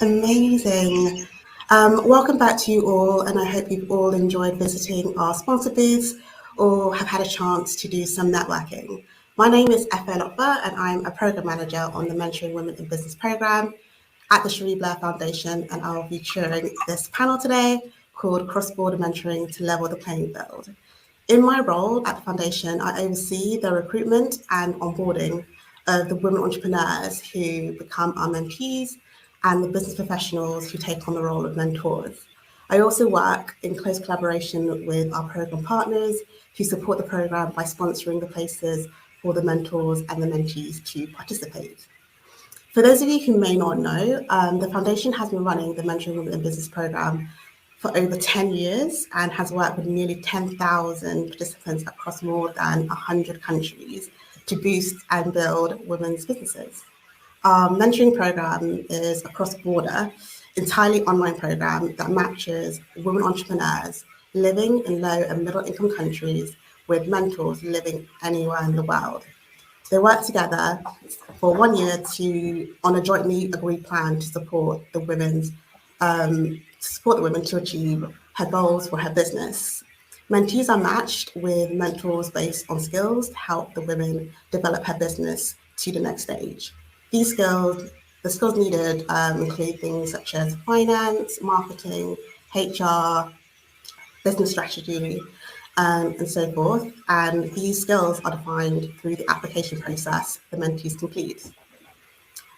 Amazing. Welcome back to you all, and I hope you've all enjoyed visiting our sponsor booths or have had a chance to do some networking. My name is Efe Lokba, and I'm a program manager on the Mentoring Women in Business program at the Cherie Blair Foundation, and I'll be chairing this panel today called Cross-Border Mentoring to Level the Playing Field. In my role at the foundation, I oversee the recruitment and onboarding of the women entrepreneurs who become our mentees and the business professionals who take on the role of mentors. I also work in close collaboration with our program partners who support the program by sponsoring the places for the mentors and the mentees to participate. For those of you who may not know, the foundation has been running the Mentoring Women in Business program for over 10 years and has worked with nearly 10,000 participants across more than 100 countries to boost and build women's businesses. Our mentoring program is a cross-border, entirely online program that matches women entrepreneurs living in low and middle income countries with mentors living anywhere in the world. They work together for 1 year on a jointly agreed plan to support the women to achieve her goals for her business. Mentees are matched with mentors based on skills to help the women develop her business to the next stage. The skills needed include things such as finance, marketing, HR, business strategy, and so forth. And these skills are defined through the application process the mentees complete.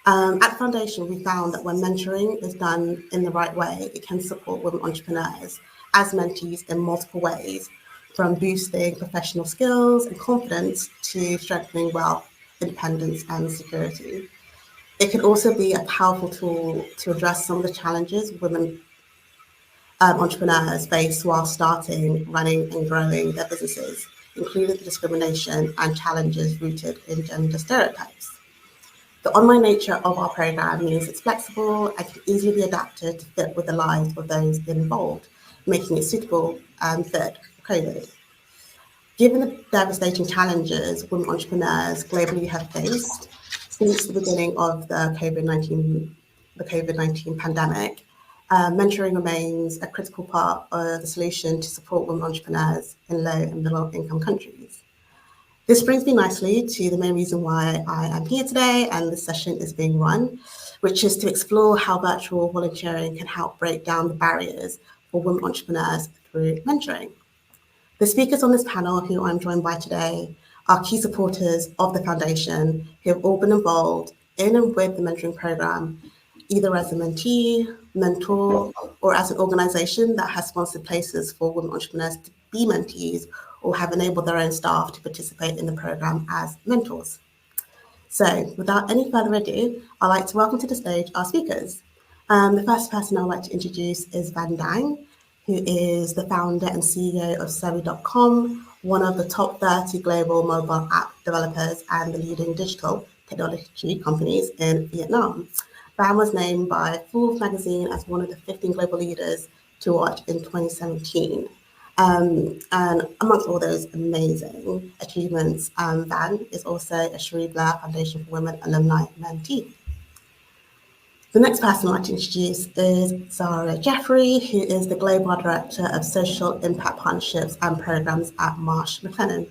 At the foundation, we found that when mentoring is done in the right way, it can support women entrepreneurs as mentees in multiple ways, from boosting professional skills and confidence to strengthening wealth, independence, and security. It can also be a powerful tool to address some of the challenges women entrepreneurs face while starting, running, and growing their businesses, including the discrimination and challenges rooted in gender stereotypes. The online nature of our program means it's flexible and can easily be adapted to fit with the lives of those involved, making it suitable and fit for COVID. Given the devastating challenges women entrepreneurs globally have faced since the beginning of the COVID-19 pandemic, mentoring remains a critical part of the solution to support women entrepreneurs in low and middle income countries. This brings me nicely to the main reason why I am here today and this session is being run, which is to explore how virtual volunteering can help break down the barriers for women entrepreneurs through mentoring. The speakers on this panel, who I'm joined by today, are key supporters of the foundation who have all been involved in and with the mentoring program, either as a mentee, mentor, or as an organization that has sponsored places for women entrepreneurs to be mentees or have enabled their own staff to participate in the program as mentors. So without any further ado, I'd like to welcome to the stage our speakers. The first person I'd like to introduce is Van Dang, who is the founder and CEO of Surrey.com, one of the top 30 global mobile app developers and the leading digital technology companies in Vietnam. Van was named by Forbes magazine as one of the 15 global leaders to watch in 2017. And amongst all those amazing achievements, Van is also a Cherie Blair Foundation for Women alumni mentee. The next person I'd like to introduce is Zara Jeffrey, who is the Global Director of Social Impact Partnerships and Programs at Marsh McLennan.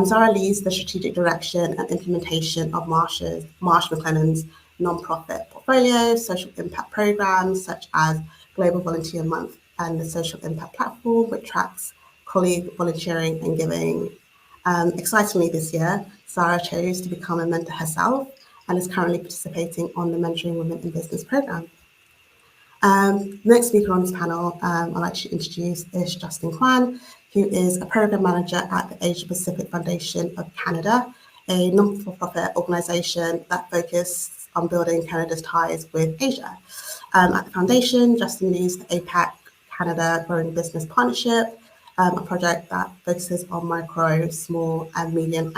Zara leads the strategic direction and implementation of Marsh McLennan's nonprofit portfolio, social impact programs such as Global Volunteer Month and the Social Impact Platform, which tracks colleague volunteering and giving. Excitingly this year, Zara chose to become a mentor herself and is currently participating on the Mentoring Women in Business program. Next speaker on this panel I'd like to introduce is Justin Kwan, who is a program manager at the Asia Pacific Foundation of Canada, a non-for-profit organisation that focuses on building Canada's ties with Asia. At the foundation, Justin leads the Apec Canada Growing Business Partnership, a project that focuses on micro, small and medium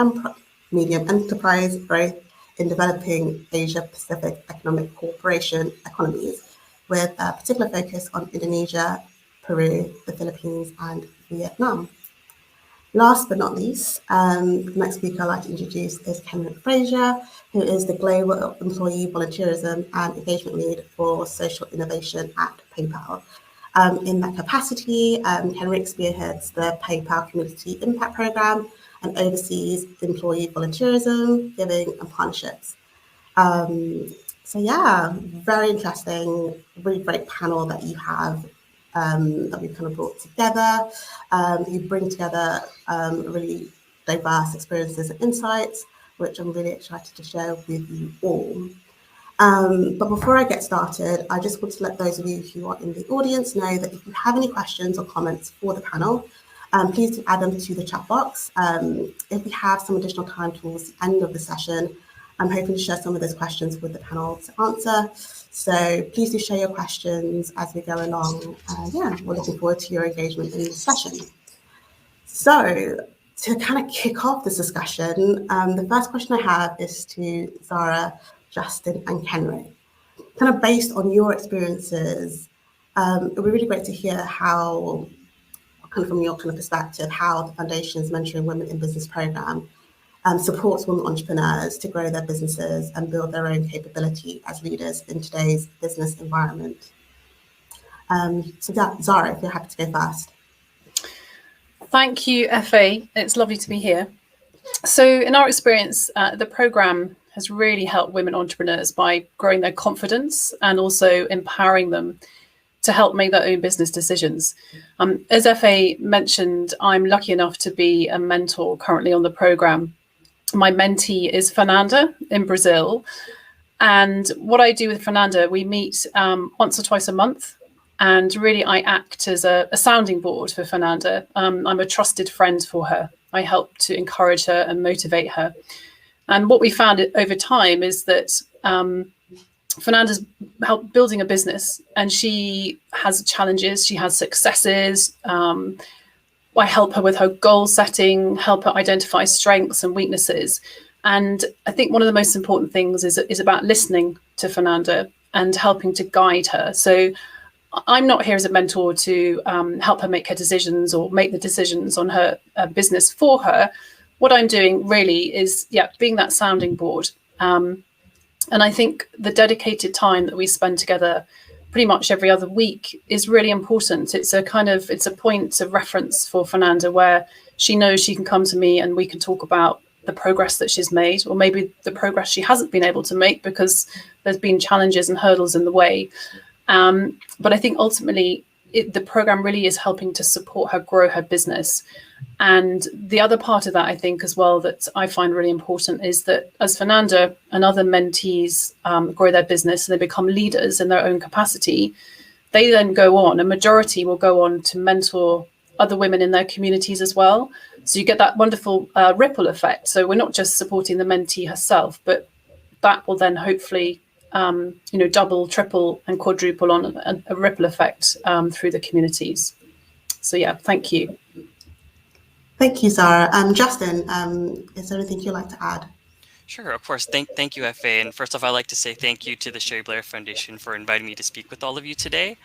enterprise growth in developing Asia Pacific Economic Cooperation economies, with a particular focus on Indonesia, Peru, the Philippines, and Vietnam. Last but not least, the next speaker I'd like to introduce is Frazier, who is the Global Employee Volunteerism and Engagement Lead for Social Innovation at PayPal. In that capacity, Henrik spearheads the PayPal Community Impact Program and oversees employee volunteerism, giving, and partnerships. So yeah, very interesting, really great panel that you have that we've kind of brought together. You bring together really diverse experiences and insights, which I'm really excited to share with you all. But before I get started, I just want to let those of you who are in the audience know that if you have any questions or comments for the panel, please do add them to the chat box. If we have some additional time towards the end of the session, I'm hoping to share some of those questions with the panel to answer. So please do share your questions as we go along. Yeah, we're looking forward to your engagement in this session. So to kind of kick off this discussion, the first question I have is to Zara, Justin, and Henry. Kind of based on your experiences, it would be really great to hear how, kind of from your kind of perspective, how the Foundation's Mentoring Women in Business program supports women entrepreneurs to grow their businesses and build their own capability as leaders in today's business environment. So yeah, Zara, if you're happy to go first. Thank you, FA. It's lovely to be here. So in our experience, the programme has really helped women entrepreneurs by growing their confidence and also empowering them to help make their own business decisions. As FA mentioned, I'm lucky enough to be a mentor currently on the programme. My mentee is Fernanda in Brazil. And what I do with Fernanda, we meet once or twice a month. And really, I act as a sounding board for Fernanda. I'm a trusted friend for her. I help to encourage her and motivate her. And what we found over time is that Fernanda's helped building a business, and she has challenges, she has successes. I help her with her goal setting, help her identify strengths and weaknesses. And I think one of the most important things is about listening to Fernanda and helping to guide her. So I'm not here as a mentor to help her make her decisions or make the decisions on her business for her. What I'm doing really is, being that sounding board. And I think the dedicated time that we spend together pretty much every other week is really important. It's a point of reference for Fernanda where she knows she can come to me and we can talk about the progress that she's made, or maybe the progress she hasn't been able to make because there's been challenges and hurdles in the way. But I think ultimately the program really is helping to support her grow her business. And the other part of that, I think, as well, that I find really important is that as Fernanda and other mentees grow their business and they become leaders in their own capacity, they then go on, a majority will go on to mentor other women in their communities as well. So you get that wonderful ripple effect. So we're not just supporting the mentee herself, but that will then hopefully double, triple and quadruple on a ripple effect through the communities. So thank you. Thank you, Zara. Justin, is there anything you'd like to add? Sure, of course. Thank you, FA. And first off, I'd like to say thank you to the Cherie Blair Foundation for inviting me to speak with all of you today.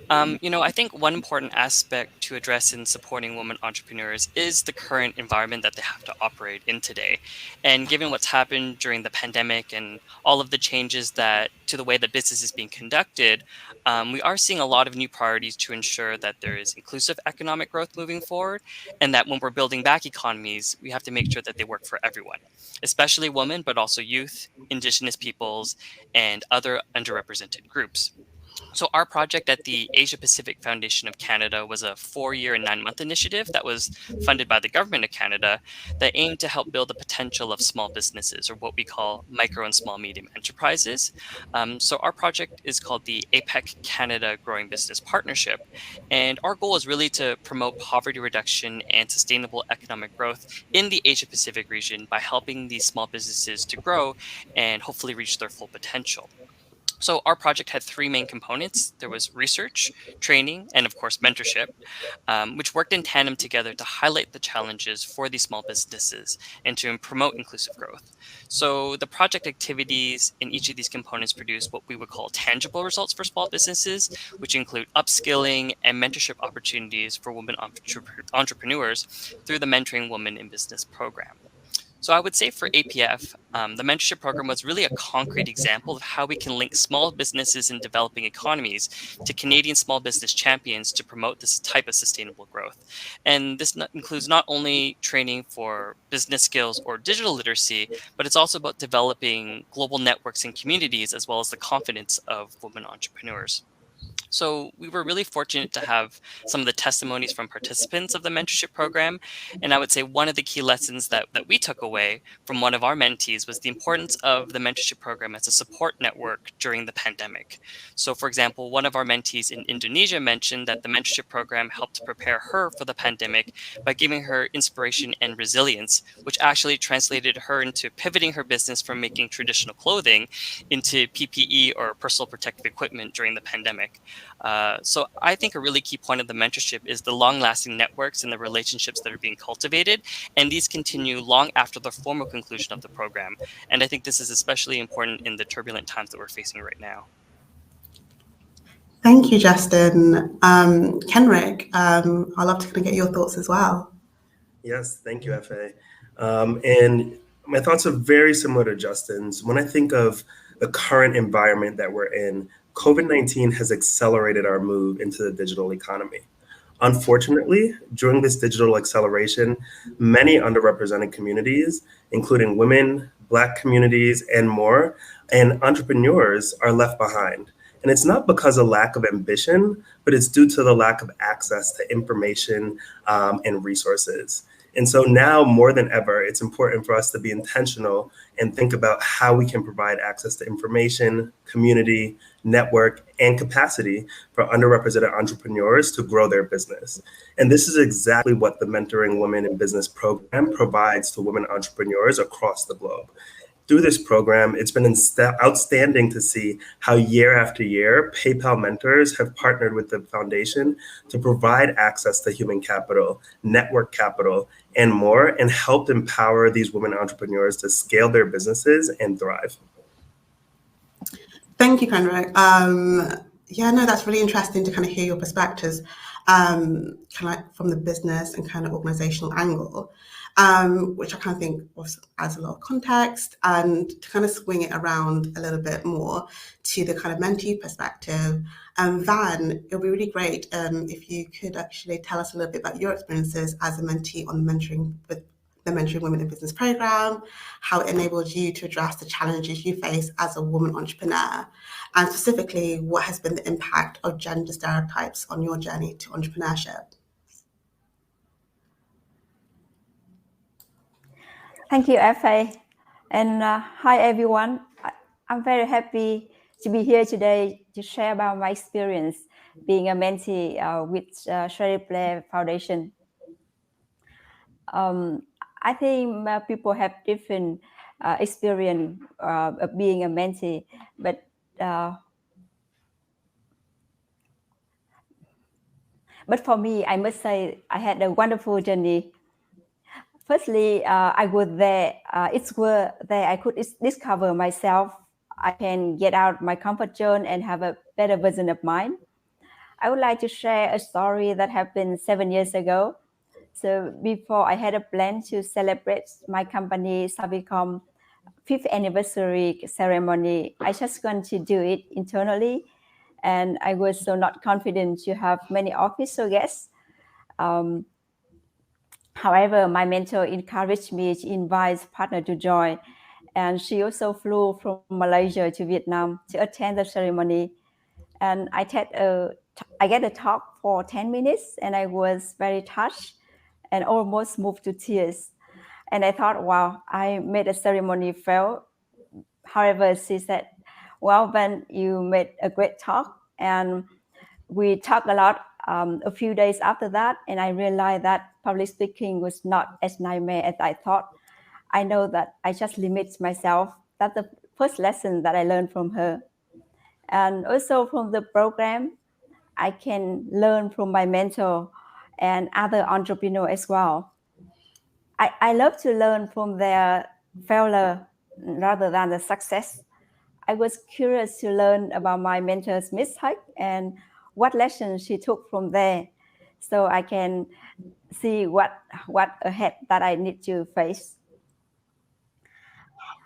I think one important aspect to address in supporting women entrepreneurs is the current environment that they have to operate in today. And given what's happened during the pandemic and all of the changes to the way that business is being conducted, we are seeing a lot of new priorities to ensure that there is inclusive economic growth moving forward, and that when we're building back economies, we have to make sure that they work for everyone, especially women, but also youth, Indigenous peoples, and other underrepresented groups. So our project at the Asia Pacific Foundation of Canada was a 4-year and 9-month initiative that was funded by the government of Canada that aimed to help build the potential of small businesses, or what we call micro and small medium enterprises. So our project is called the Apec Canada Growing Business Partnership. And our goal is really to promote poverty reduction and sustainable economic growth in the Asia Pacific region by helping these small businesses to grow and hopefully reach their full potential. So our project had three main components. There was research, training, and of course, mentorship, which worked in tandem together to highlight the challenges for these small businesses and to promote inclusive growth. So the project activities in each of these components produced what we would call tangible results for small businesses, which include upskilling and mentorship opportunities for women entrepreneurs through the Mentoring Women in Business program. So I would say for APF, the mentorship program was really a concrete example of how we can link small businesses in developing economies to Canadian small business champions to promote this type of sustainable growth. And this includes not only training for business skills or digital literacy, but it's also about developing global networks and communities, as well as the confidence of women entrepreneurs. So we were really fortunate to have some of the testimonies from participants of the mentorship program. And I would say one of the key lessons that we took away from one of our mentees was the importance of the mentorship program as a support network during the pandemic. So for example, one of our mentees in Indonesia mentioned that the mentorship program helped prepare her for the pandemic by giving her inspiration and resilience, which actually translated her into pivoting her business from making traditional clothing into PPE or personal protective equipment during the pandemic. So I think a really key point of the mentorship is the long-lasting networks and the relationships that are being cultivated, and these continue long after the formal conclusion of the program. And I think this is especially important in the turbulent times that we're facing right now. Thank you, Justin. Kenrick, I'd love to kind of get your thoughts as well. Yes, thank you, F.A. And my thoughts are very similar to Justin's. When I think of the current environment that we're in, COVID-19 has accelerated our move into the digital economy. Unfortunately, during this digital acceleration, many underrepresented communities, including women, Black communities, and more, and entrepreneurs are left behind. And it's not because of lack of ambition, but it's due to the lack of access to information and resources. And so now more than ever, it's important for us to be intentional and think about how we can provide access to information, community, network, and capacity for underrepresented entrepreneurs to grow their business. And this is exactly what the Mentoring Women in Business program provides to women entrepreneurs across the globe. Through this program, it's been outstanding to see how year after year, PayPal mentors have partnered with the foundation to provide access to human capital, network capital, and more, and help empower these women entrepreneurs to scale their businesses and thrive. Thank you, Kenrick. Yeah, no, that's really interesting to kind of hear your perspectives, kind of like from the business and kind of organizational angle. Which I kind of think adds a lot of context, and to kind of swing it around a little bit more to the kind of mentee perspective. Van, it would be really great if you could actually tell us a little bit about your experiences as a mentee on mentoring with the Mentoring Women in Business program, how it enabled you to address the challenges you face as a woman entrepreneur, and specifically what has been the impact of gender stereotypes on your journey to entrepreneurship. Thank you, F.A. And hi, everyone. I'm very happy to be here today to share about my experience being a mentee with Cherie Blair Foundation. I think people have different experience of being a mentee, but for me, I must say I had a wonderful journey. Firstly, I was there. It's where there I could discover myself. I can get out my comfort zone and have a better version of mine. I would like to share a story that happened 7 years ago. So before I had a plan to celebrate my company's Sabicom 5th anniversary ceremony, I just going to do it internally. And I was so not confident to have many official guests. However, my mentor encouraged me to invite partner to join, and she also flew from Malaysia to Vietnam to attend the ceremony. And I get a talk for 10 minutes, and I was very touched and almost moved to tears. And I thought, wow, I made a ceremony fail. However, she said, well, Ben, you made a great talk, and we talked a lot a few days after that, and I realized that public speaking was not as nightmare as I thought. I know that I just limit myself. That's the first lesson that I learned from her. And also from the program, I can learn from my mentor and other entrepreneurs as well. I love to learn from their failure rather than the success. I was curious to learn about my mentor's mistake and what lessons she took from there, so I can see what ahead that I need to face.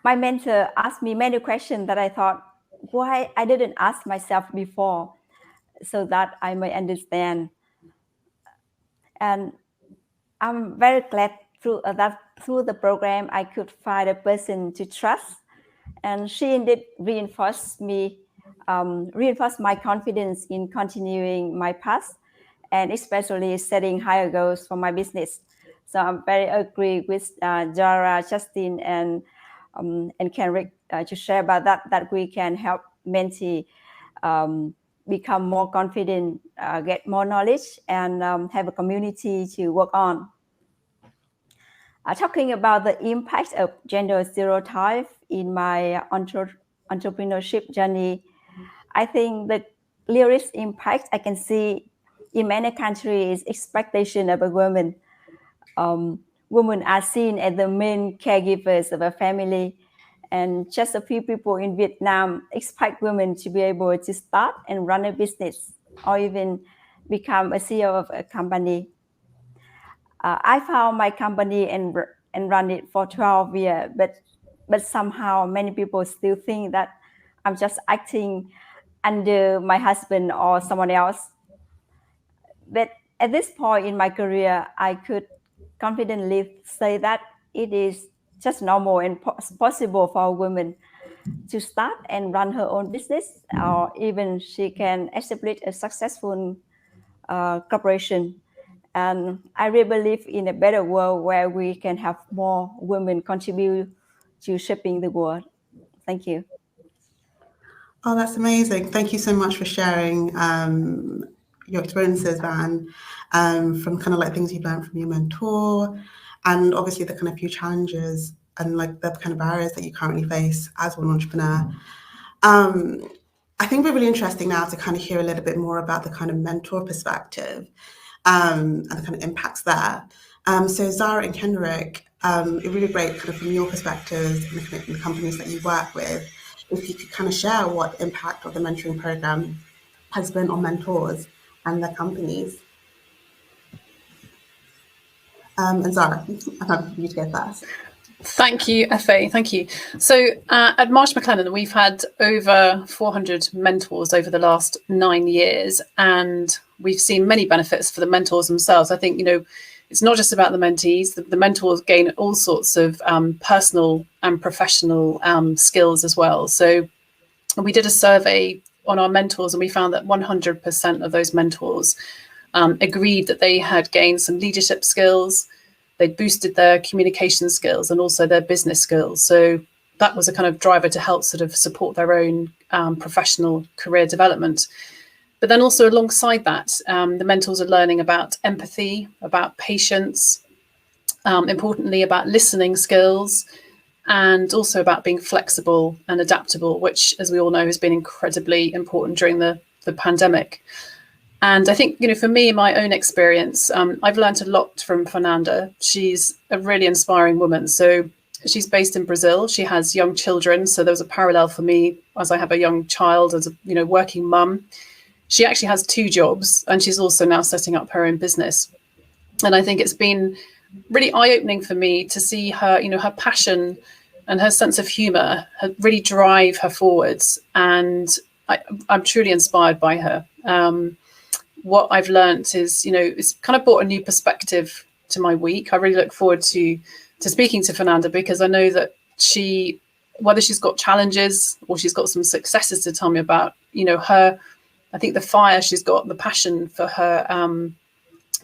My mentor asked me many questions that I thought why I didn't ask myself before, so that I may understand. And I'm very glad through the program I could find a person to trust, and she indeed reinforced my confidence in continuing my path, and especially setting higher goals for my business. So I'm very agree with Jara, Justin, and Kenrick to share about that we can help Mentee become more confident, get more knowledge, and have a community to work on. Talking about the impact of gender stereotype in my entrepreneurship journey, I think the clearest impact I can see in many countries is expectation of a woman. Women are seen as the main caregivers of a family, and just a few people in Vietnam expect women to be able to start and run a business or even become a CEO of a company. I found my company and run it for 12 years, but somehow many people still think that I'm just acting under my husband or someone else. But at this point in my career, I could confidently say that it is just normal and possible for a woman to start and run her own business, or even she can establish a successful corporation. And I really believe in a better world where we can have more women contribute to shaping the world. Thank you. Oh, that's amazing. Thank you so much for sharing your experiences, Van, from kind of like things you've learned from your mentor, and obviously the kind of few challenges and like the kind of barriers that you currently face as an entrepreneur. I think we're really interesting now to kind of hear a little bit more about the kind of mentor perspective and the kind of impacts there. So Zara and Kenrick, it would be great kind of from your perspectives and the companies that you work with, if you could kind of share what the impact of the mentoring program has been on mentors and their companies. And Zara, I'd love you to go first. Thank you, Efe. Thank you. So at Marsh McLennan, we've had over 400 mentors over the last 9 years, and we've seen many benefits for the mentors themselves. I think, it's not just about the mentees. The mentors gain all sorts of personal and professional skills as well. So we did a survey on our mentors, and we found that 100% of those mentors agreed that they had gained some leadership skills. They'd boosted their communication skills and also their business skills. So that was a kind of driver to help sort of support their own professional career development. But then also alongside that, the mentors are learning about empathy, about patience, importantly about listening skills, and also about being flexible and adaptable, which, as we all know, has been incredibly important during the pandemic. And I think, for me, in my own experience, I've learned a lot from Fernanda. She's a really inspiring woman. So she's based in Brazil. She has young children. So there was a parallel for me as I have a young child, as a working mum. She actually has 2 jobs, and she's also now setting up her own business. And I think it's been really eye-opening for me to see her, her passion and her sense of humour really drive her forwards. And I'm truly inspired by her. What I've learned is, it's kind of brought a new perspective to my week. I really look forward to speaking to Fernanda, because I know that whether she's got challenges or she's got some successes to tell me about, I think the fire she's got, the passion for her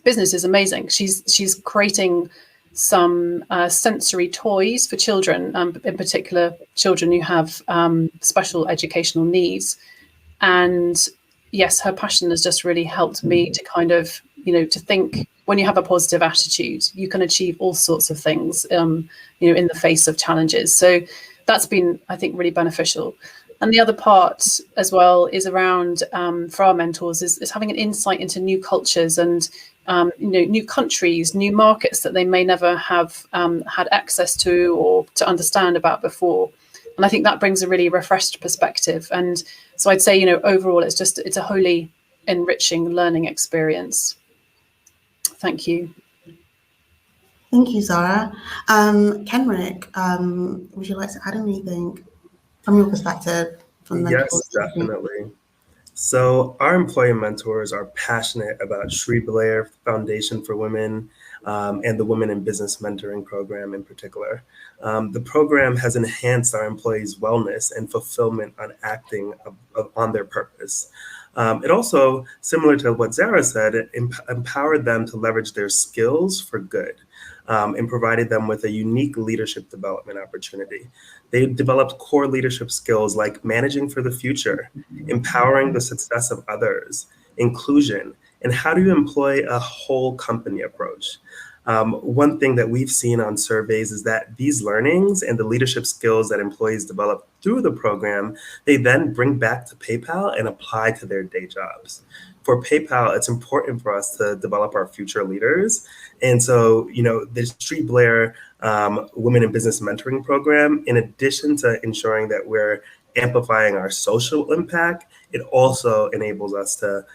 business is amazing. She's creating some sensory toys for children, in particular children who have special educational needs. And yes, her passion has just really helped me to kind of, to think when you have a positive attitude, you can achieve all sorts of things, in the face of challenges. So that's been, I think, really beneficial. And the other part as well is around, for our mentors, is having an insight into new cultures and new countries, new markets that they may never have had access to or to understand about before. And I think that brings a really refreshed perspective. And so I'd say, overall, it's a wholly enriching learning experience. Thank you. Thank you, Zara. Kenrick, would you like to add anything from your perspective? From the Yes, definitely. So our employee mentors are passionate about Cherie Blair Foundation for Women and the Women in Business Mentoring Program in particular. The program has enhanced our employees' wellness and fulfillment on acting on their purpose. It also, similar to what Zara said, empowered them to leverage their skills for good and provided them with a unique leadership development opportunity. They developed core leadership skills like managing for the future, empowering the success of others, inclusion, and how do you employ a whole company approach. One thing that we've seen on surveys is that these learnings and the leadership skills that employees develop through the program, they then bring back to PayPal and apply to their day jobs. For PayPal, it's important for us to develop our future leaders. And so, the Cherie Blair Women in Business Mentoring Program, in addition to ensuring that we're amplifying our social impact, it also enables us to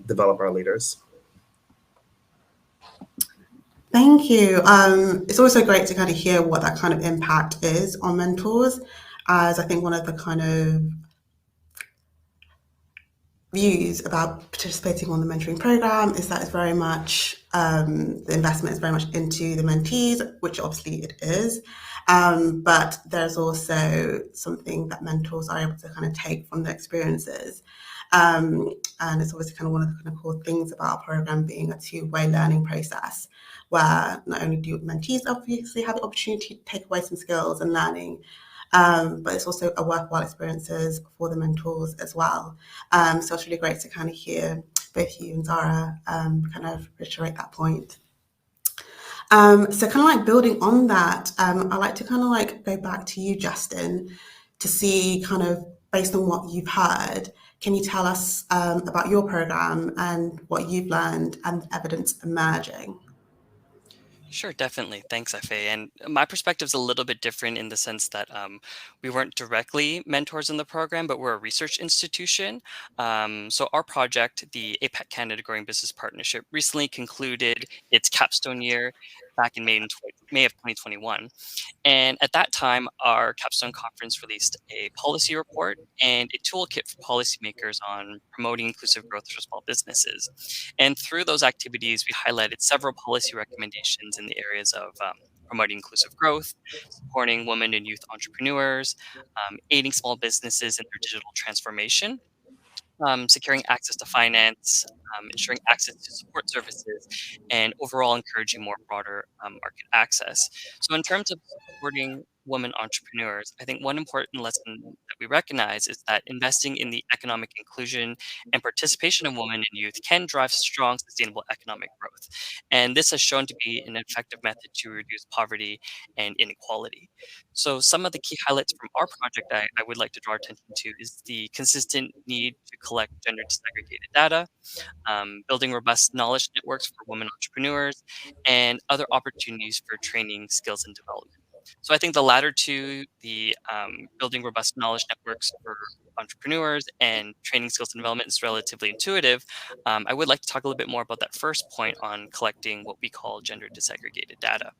develop our leaders. Thank you. It's also great to kind of hear what that kind of impact is on mentors, as I think one of the kind of views about participating on the mentoring program is that it's very much the investment is very much into the mentees, which obviously it is, but there's also something that mentors are able to kind of take from their experiences, and it's obviously kind of one of the kind of core things about our program being a two-way learning process, where not only do mentees obviously have the opportunity to take away some skills and learning, but it's also a worthwhile experiences for the mentors as well. So it's really great to kind of hear both you and Zara kind of reiterate that point. So kind of like building on that, I'd like to kind of like go back to you, Justin, to see kind of based on what you've heard, can you tell us about your program and what you've learned and the evidence emerging? Sure, definitely. Thanks, Fa. And my perspective is a little bit different in the sense that we weren't directly mentors in the program, but we're a research institution. So our project, the Apec Canada Growing Business Partnership, recently concluded its capstone year back in May of 2021. And at that time, our capstone conference released a policy report and a toolkit for policymakers on promoting inclusive growth for small businesses. And through those activities, we highlighted several policy recommendations in the areas of promoting inclusive growth, supporting women and youth entrepreneurs, aiding small businesses in their digital transformation, securing access to finance, ensuring access to support services, and overall encouraging more broader market access. So, in terms of supporting women entrepreneurs, I think one important lesson that we recognize is that investing in the economic inclusion and participation of women and youth can drive strong, sustainable economic growth. And this has shown to be an effective method to reduce poverty and inequality. So some of the key highlights from our project I would like to draw attention to is the consistent need to collect gender disaggregated data, building robust knowledge networks for women entrepreneurs, and other opportunities for training, skills, and development. So I think the latter two, the building robust knowledge networks for entrepreneurs and training skills and development, is relatively intuitive. I would like to talk a little bit more about that first point on collecting what we call gender disaggregated data.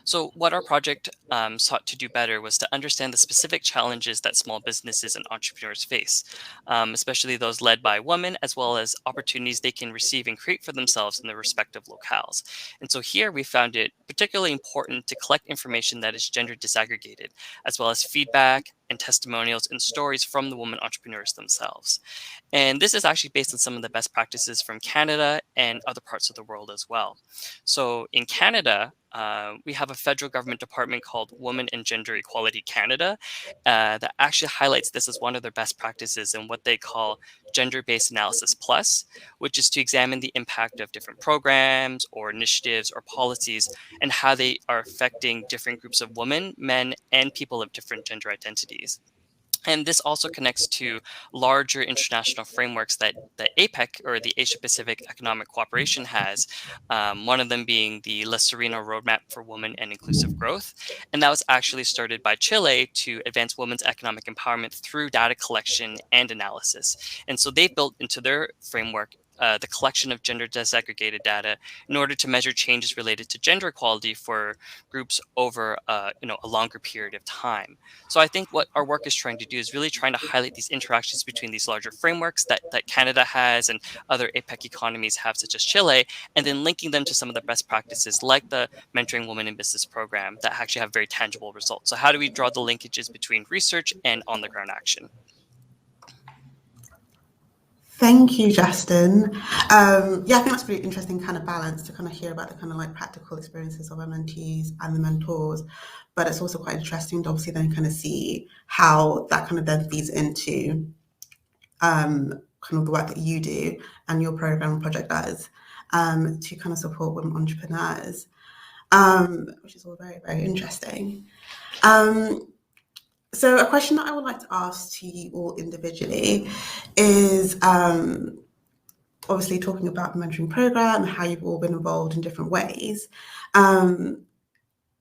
So, what our project sought to do better was to understand the specific challenges that small businesses and entrepreneurs face, especially those led by women, as well as opportunities they can receive and create for themselves in their respective locales. And so, here we found it particularly important to collect information that is gender disaggregated, as well as feedback and testimonials and stories from the women entrepreneurs themselves. And this is actually based on some of the best practices from Canada and other parts of the world as well. So in Canada, we have a federal government department called Women and Gender Equality Canada that actually highlights this as one of their best practices in what they call gender-based analysis plus, which is to examine the impact of different programs or initiatives or policies and how they are affecting different groups of women, men, and people of different gender identities. And this also connects to larger international frameworks that the Apec, or the Asia Pacific Economic Cooperation, has. One of them being the La Serena Roadmap for Women and Inclusive Growth. And that was actually started by Chile to advance women's economic empowerment through data collection and analysis. And so they've built into their framework the collection of gender disaggregated data in order to measure changes related to gender equality for groups over a longer period of time. So I think what our work is trying to do is really trying to highlight these interactions between these larger frameworks that Canada has and other APEC economies have, such as Chile, and then linking them to some of the best practices like the Mentoring Women in Business program that actually have very tangible results. So how do we draw the linkages between research and on-the-ground action? Thank you, Justin. Yeah, I think that's a really interesting kind of balance to kind of hear about the kind of like practical experiences of our mentees and the mentors. But it's also quite interesting to obviously then kind of see how that kind of then feeds into kind of the work that you do and your program project does to kind of support women entrepreneurs, which is all very, very interesting. So a question that I would like to ask to you all individually is obviously talking about the mentoring program and how you've all been involved in different ways. I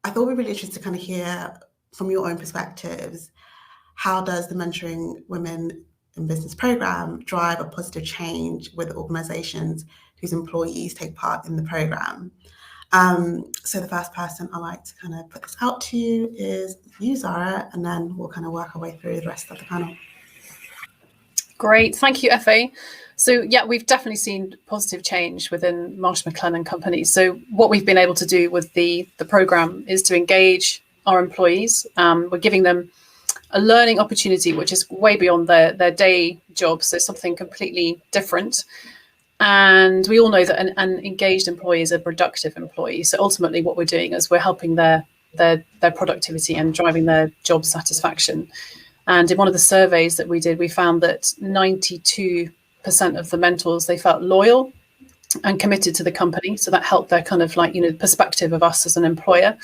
thought it would be really interesting to kind of hear from your own perspectives, how does the Mentoring Women in Business program drive a positive change with organizations whose employees take part in the program? So the first person I'd like to kind of put this out to you is you, Zara, and then we'll kind of work our way through the rest of the panel. Great, thank you, Fa. So yeah, we've definitely seen positive change within Marsh McLennan Companies. So what we've been able to do with the program is to engage our employees. We're giving them a learning opportunity, which is way beyond their day job, so something completely different. And we all know that an engaged employee is a productive employee. So ultimately what we're doing is we're helping their productivity and driving their job satisfaction. And in one of the surveys that we did, we found that 92% of the mentors, they felt loyal and committed to the company. So that helped their kind of like, perspective of us as an employer.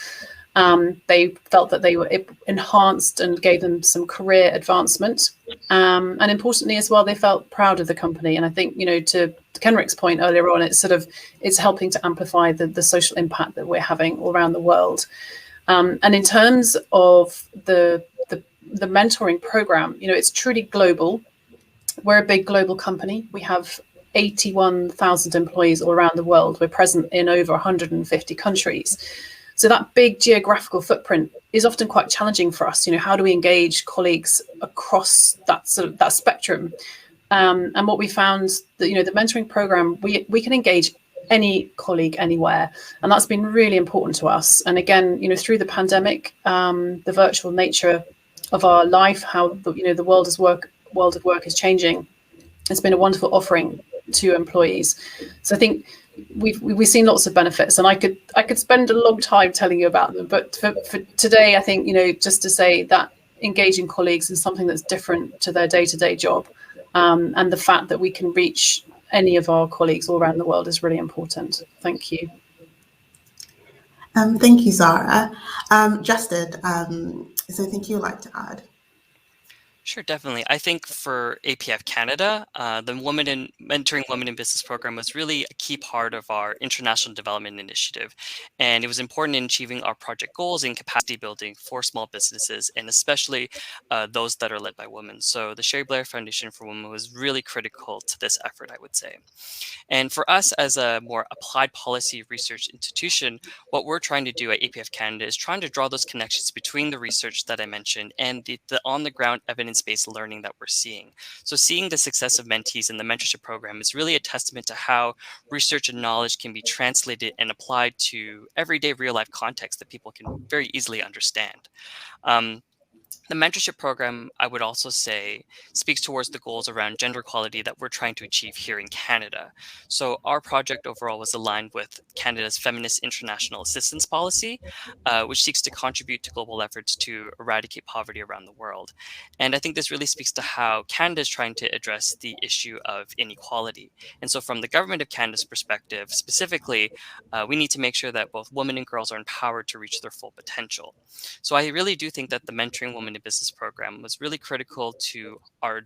They felt that they were enhanced and gave them some career advancement. And importantly as well, they felt proud of the company. And I think, to Kenrick's point earlier on, it's helping to amplify the social impact that we're having all around the world. And in terms of the mentoring program, it's truly global. We're a big global company. We have 81,000 employees all around the world. We're present in over 150 countries. So that big geographical footprint is often quite challenging for us. How do we engage colleagues across that spectrum? And what we found that, the mentoring program, we can engage any colleague anywhere. And that's been really important to us. And again, through the pandemic, the virtual nature of our life, how the world of work is changing, it's been a wonderful offering to employees. So I think we've seen lots of benefits, and I could spend a long time telling you about them, but for today, I think just to say that engaging colleagues is something that's different to their day-to-day job, and the fact that we can reach any of our colleagues all around the world is really important. Thank you. Thank you, Zara. Justin, is there anything you'd like to add? Sure, definitely. I think for APF Canada, the Mentoring Women in Business program was really a key part of our international development initiative. And it was important in achieving our project goals and capacity building for small businesses, and especially those that are led by women. So the Cherie Blair Foundation for Women was really critical to this effort, I would say. And for us as a more applied policy research institution, what we're trying to do at APF Canada is trying to draw those connections between the research that I mentioned and the on-the-ground evidence-based learning that we're seeing. So seeing the success of mentees in the mentorship program is really a testament to how research and knowledge can be translated and applied to everyday real-life context that people can very easily understand. The mentorship program, I would also say, speaks towards the goals around gender equality that we're trying to achieve here in Canada. So our project overall was aligned with Canada's Feminist International Assistance Policy, which seeks to contribute to global efforts to eradicate poverty around the world. And I think this really speaks to how Canada is trying to address the issue of inequality. And so from the Government of Canada's perspective, specifically, we need to make sure that both women and girls are empowered to reach their full potential. So I really do think that the Mentoring Women in Business program was really critical to our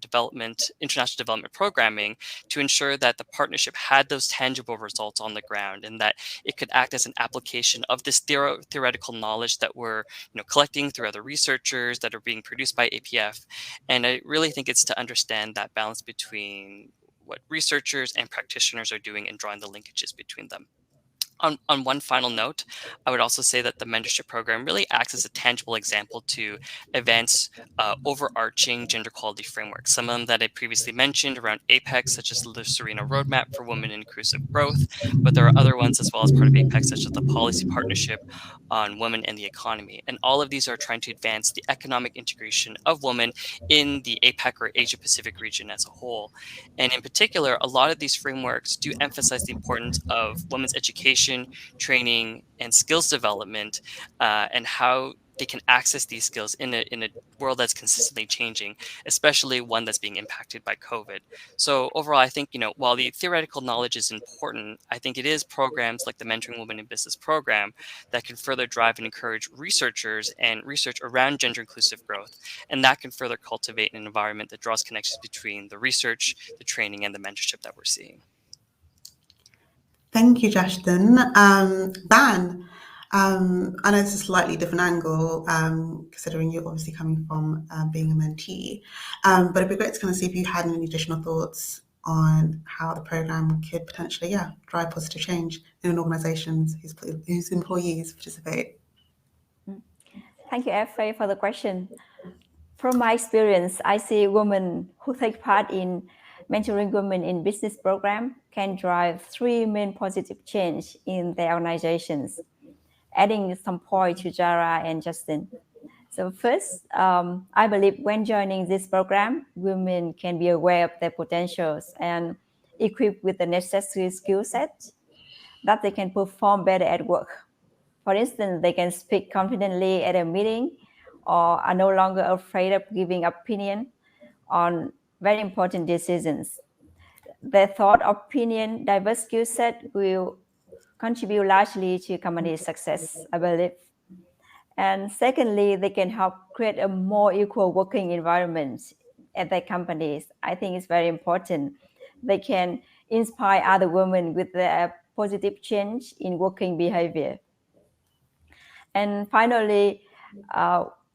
international development programming, to ensure that the partnership had those tangible results on the ground, and that it could act as an application of this theoretical knowledge that we're collecting through other researchers that are being produced by APF. And I really think it's to understand that balance between what researchers and practitioners are doing and drawing the linkages between them. On one final note, I would also say that the mentorship program really acts as a tangible example to advance overarching gender equality frameworks. Some of them that I previously mentioned around Apec, such as the Serena Roadmap for Women in Inclusive Growth, but there are other ones as well as part of Apec, such as the Policy Partnership on Women and the Economy. And all of these are trying to advance the economic integration of women in the APEC or Asia Pacific region as a whole. And in particular, a lot of these frameworks do emphasize the importance of women's education, training, and skills development, and how they can access these skills in a world that's consistently changing, especially one that's being impacted by COVID. So overall, I think, while the theoretical knowledge is important, I think it is programs like the Mentoring Women in Business program that can further drive and encourage researchers and research around gender inclusive growth. And that can further cultivate an environment that draws connections between the research, the training, and the mentorship that we're seeing. Thank you, Justin. Ban, I know it's a slightly different angle, considering you're obviously coming from being a mentee, but it'd be great to kind of see if you had any additional thoughts on how the program could potentially, drive positive change in organizations whose employees participate. Thank you, F.A., for the question. From my experience, I see women who take part in Mentoring Women in Business program can drive 3 main positive change in their organizations, adding some point to Jara and Justin. So first, I believe when joining this program, women can be aware of their potentials and equipped with the necessary skill set that they can perform better at work. For instance, they can speak confidently at a meeting or are no longer afraid of giving opinion on very important decisions. Their thought, opinion, diverse skill set will contribute largely to company success, I believe. And secondly, they can help create a more equal working environment at their companies. I think it's very important. They can inspire other women with their positive change in working behavior. And finally,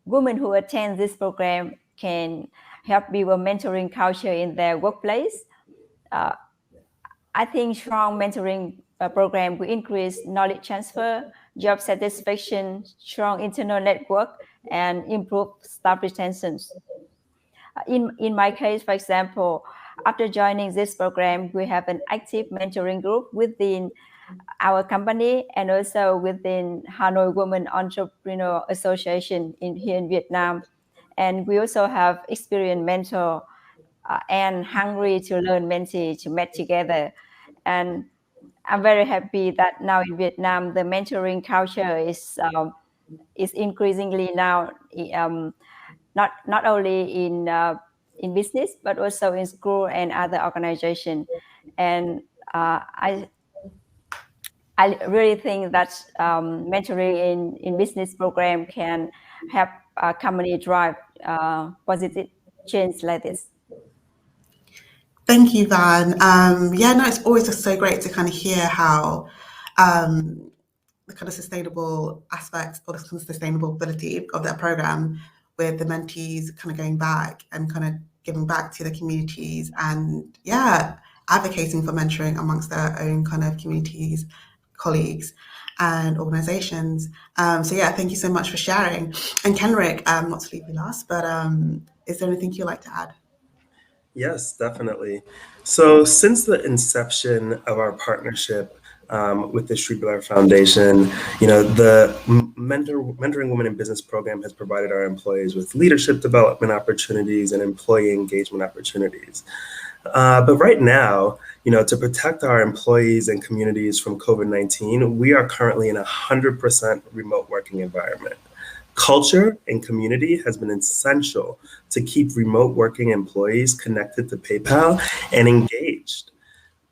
women who attend this program can help build a mentoring culture in their workplace. I think strong mentoring program will increase knowledge transfer, job satisfaction, strong internal network, and improve staff retention. In my case, for example, after joining this program, we have an active mentoring group within our company and also within Hanoi Women Entrepreneur Association here in Vietnam. And we also have experienced mentor and hungry to learn mentee to meet together. And I'm very happy that now in Vietnam, the mentoring culture is increasingly now not only in business, but also in school and other organizations. And I really think that mentoring in business program can help a company drive positive change like this. Thank you, Van. It's always just so great to kind of hear how the kind of sustainable aspects or the kind of sustainability of that program, with the mentees kind of going back and kind of giving back to the communities and advocating for mentoring amongst their own kind of communities, colleagues and organizations. Thank you so much for sharing. And Kenrick, not to leave you last, but is there anything you'd like to add? Yes, definitely. So since the inception of our partnership with the Cherie Blair Foundation, the Mentoring Women in Business program has provided our employees with leadership development opportunities and employee engagement opportunities. But right now, to protect our employees and communities from COVID-19, we are currently in a 100% remote working environment. Culture and community has been essential to keep remote working employees connected to PayPal and engaged.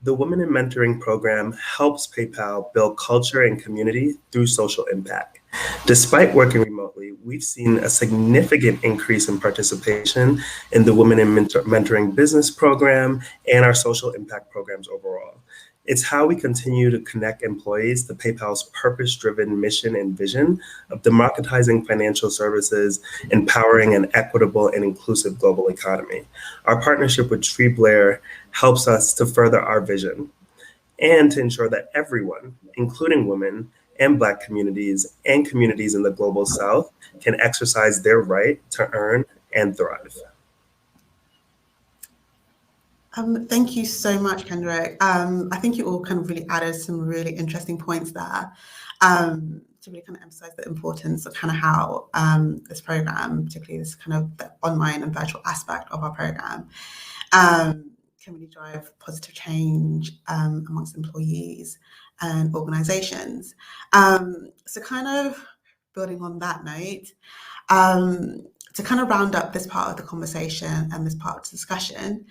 The Women in Mentoring program helps PayPal build culture and community through social impact. Despite working remotely, we've seen a significant increase in participation in the Women in Mentoring Business Program and our social impact programs overall. It's how we continue to connect employees to PayPal's purpose-driven mission and vision of democratizing financial services, empowering an equitable and inclusive global economy. Our partnership with Cherie Blair helps us to further our vision and to ensure that everyone, including women and Black communities and communities in the Global South, can exercise their right to earn and thrive. Thank you so much, Kendrick. I think you all kind of really added some really interesting points there to really kind of emphasize the importance of kind of how this program, particularly this kind of the online and virtual aspect of our program, can really drive positive change amongst employees and organizations. So kind of building on that note, to kind of round up this part of the conversation and this part of the discussion,